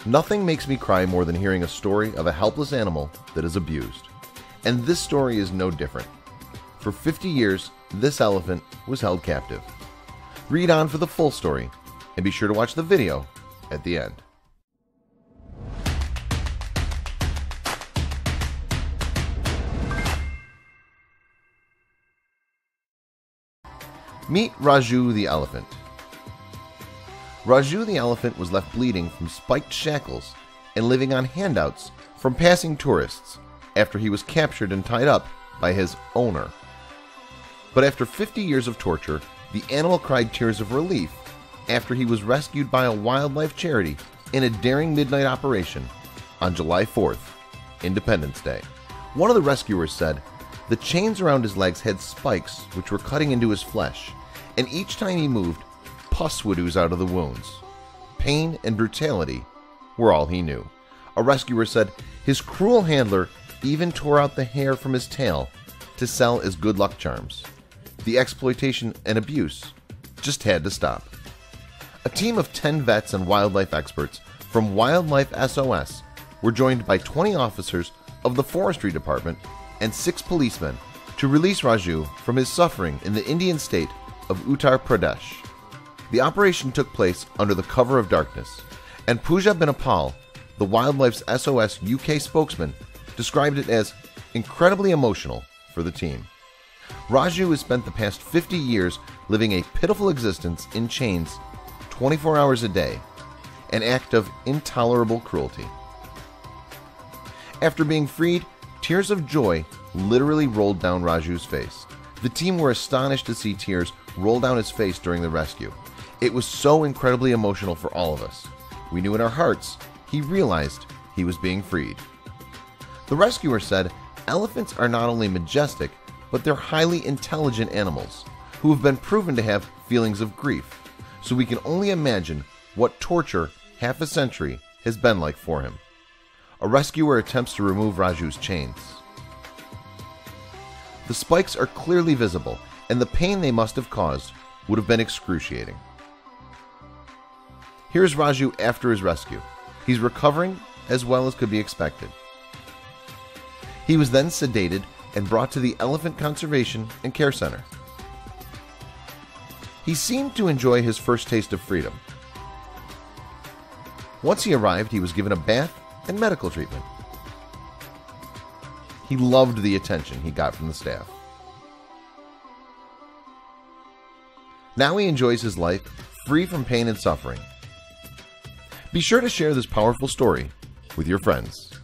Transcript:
Nothing makes me cry more than hearing a story of a helpless animal that is abused. And this story is no different. For 50 years, this elephant was held captive. Read on for the full story, and be sure to watch the video at the end. Meet Raju the elephant. Raju the elephant was left bleeding from spiked shackles and living on handouts from passing tourists after he was captured and tied up by his owner. But after 50 years of torture, the animal cried tears of relief after he was rescued by a wildlife charity in a daring midnight operation on July 4th, Independence Day. One of the rescuers said the chains around his legs had spikes which were cutting into his flesh, and each time he moved, pus would ooze out of the wounds. Pain and brutality were all he knew. A rescuer said his cruel handler even tore out the hair from his tail to sell as good luck charms. The exploitation and abuse just had to stop. A team of 10 vets and wildlife experts from Wildlife SOS were joined by 20 officers of the Forestry Department and 6 policemen to release Raju from his suffering in the Indian state of Uttar Pradesh. The operation took place under the cover of darkness, and Pooja Benapal, the Wildlife's SOS UK spokesman, described it as incredibly emotional for the team. Raju has spent the past 50 years living a pitiful existence in chains 24 hours a day, an act of intolerable cruelty. After being freed, tears of joy literally rolled down Raju's face. The team were astonished to see tears roll down his face during the rescue. It was so incredibly emotional for all of us. We knew in our hearts he realized he was being freed. The rescuer said elephants are not only majestic, but they're highly intelligent animals who have been proven to have feelings of grief, so we can only imagine what torture half a century has been like for him. A rescuer attempts to remove Raju's chains. The spikes are clearly visible, and the pain they must have caused would have been excruciating. Here's Raju after his rescue. He's recovering as well as could be expected. He was then sedated and brought to the Elephant Conservation and Care Center. He seemed to enjoy his first taste of freedom. Once he arrived, he was given a bath and medical treatment. He loved the attention he got from the staff. Now he enjoys his life free from pain and suffering. Be sure to share this powerful story with your friends.